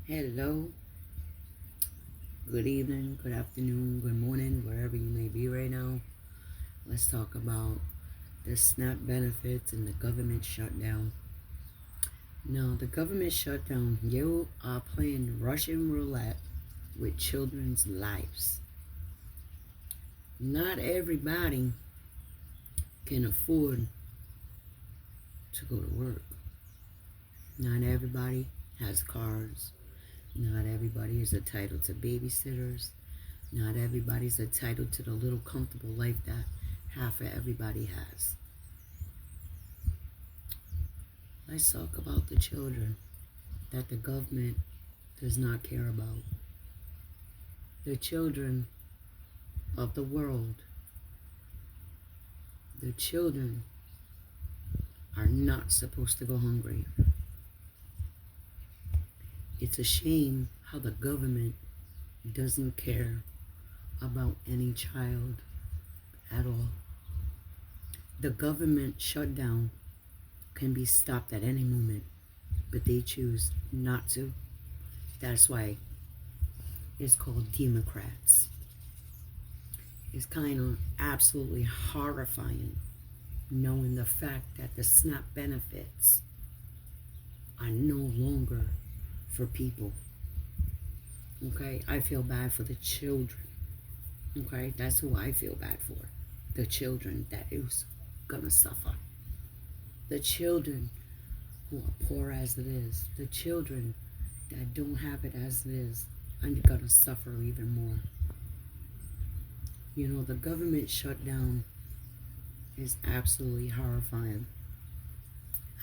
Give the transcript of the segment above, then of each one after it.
Hello, good evening, good afternoon, good morning, wherever you may be right now. Let's talk about the SNAP benefits and the government shutdown. Now, the government shutdown, you are playing Russian roulette with children's lives. Not everybody can afford to go to work. Not everybody has cars. Not everybody is entitled to babysitters. Not everybody's entitled to the little comfortable life that half of everybody has. Let's talk about the children that the government does not care about. The children of the world. The children are not supposed to go hungry. It's a shame how the government doesn't care about any child at all. The government shutdown can be stopped at any moment, but they choose not to. That's why it's called Democrats. It's kind of absolutely horrifying knowing the fact that the SNAP benefits are no longer for people. Okay, I feel bad for the children. Okay, that's who I feel bad for. The children that is gonna suffer. The children who are poor as it is. The children that don't have it as it is are gonna suffer even more. You know, the government shutdown is absolutely horrifying.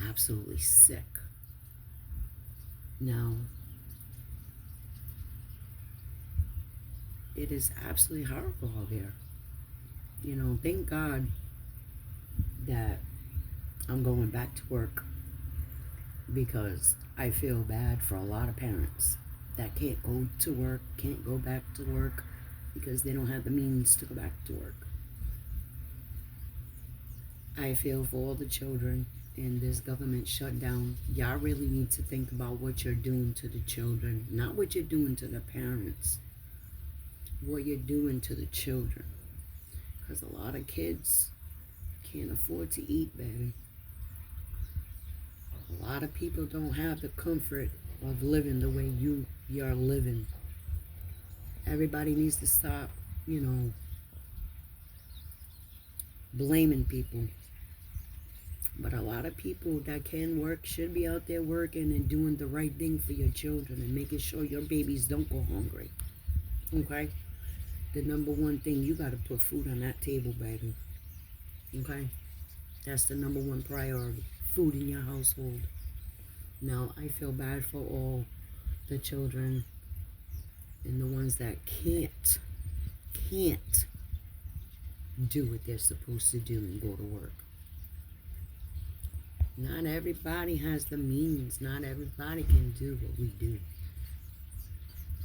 Absolutely sick. Now, it is absolutely horrible out here. You know, thank God that I'm going back to work because I feel bad for a lot of parents that can't go to work, can't go back to work because they don't have the means to go back to work. I feel for all the children in this government shutdown. Y'all really need to think about what you're doing to the children, not what you're doing to the parents, what you're doing to the children. Because a lot of kids can't afford to eat, baby. A lot of people don't have the comfort of living the way you're living. Everybody needs to stop, blaming people. But a lot of people that can work should be out there working and doing the right thing for your children and making sure your babies don't go hungry. Okay? The number one thing, you got to put food on that table, baby. Okay? That's the number one priority. Food in your household. Now, I feel bad for all the children and the ones that can't do what they're supposed to do and go to work. Not everybody has the means. Not everybody can do what we do.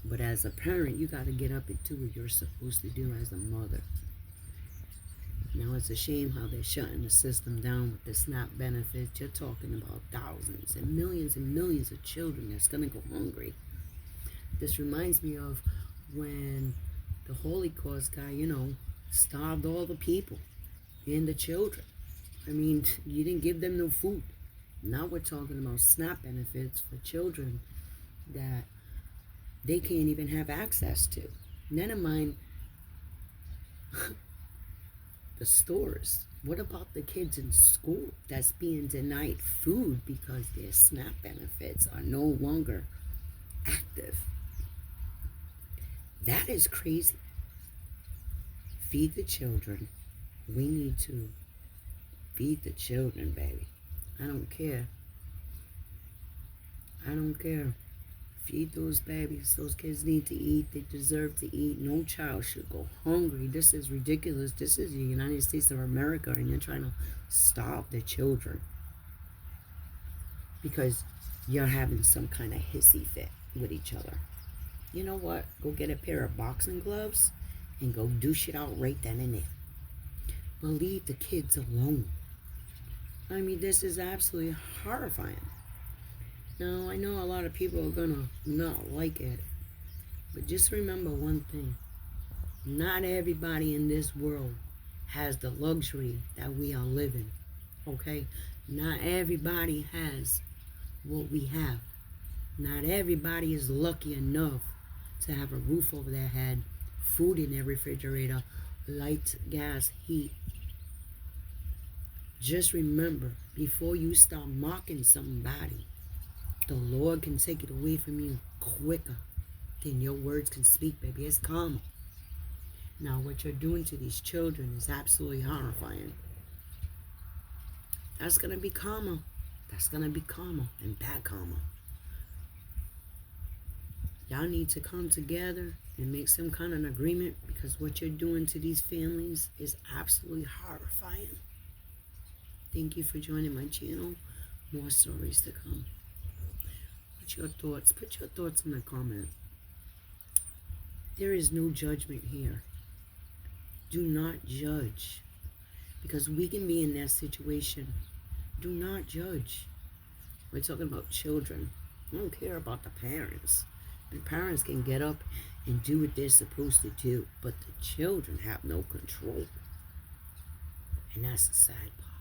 But as a parent, you got to get up and do what you're supposed to do as a mother. Now, it's a shame how they're shutting the system down with the SNAP benefits. You're talking about thousands and millions of children that's going to go hungry. This reminds me of when the Holocaust guy, starved all the people and the children. I mean, you didn't give them no food. Now we're talking about SNAP benefits for children that they can't even have access to. Never mind the stores. What about the kids in school that's being denied food because their SNAP benefits are no longer active? That is crazy. Feed the children. We need to feed the children, baby. I don't care. I don't care. Feed those babies. Those kids need to eat. They deserve to eat. No child should go hungry. This is ridiculous. This is the United States of America, and you're trying to starve the children because you're having some kind of hissy fit with each other. You know what? Go get a pair of boxing gloves and go do shit out right then and there. But leave the kids alone. I mean, this is absolutely horrifying. Now, I know a lot of people are gonna not like it, but just remember one thing. Not everybody in this world has the luxury that we are living, okay? Not everybody has what we have. Not everybody is lucky enough to have a roof over their head, food in their refrigerator, lights, gas, heat. Just remember, before you start mocking somebody, the Lord can take it away from you quicker than your words can speak, baby. It's karma. Now, what you're doing to these children is absolutely horrifying. That's going to be karma. That's going to be karma and bad karma. Y'all need to come together and make some kind of an agreement, because what you're doing to these families is absolutely horrifying. Thank you for joining my channel. More stories to come. Put your thoughts in the comment. There is no judgment here. Do not judge, because we can be in that situation. Do not judge. We're talking about children. I don't care about the parents. The parents can get up and do what they're supposed to do, but the children have no control. And that's the sad part.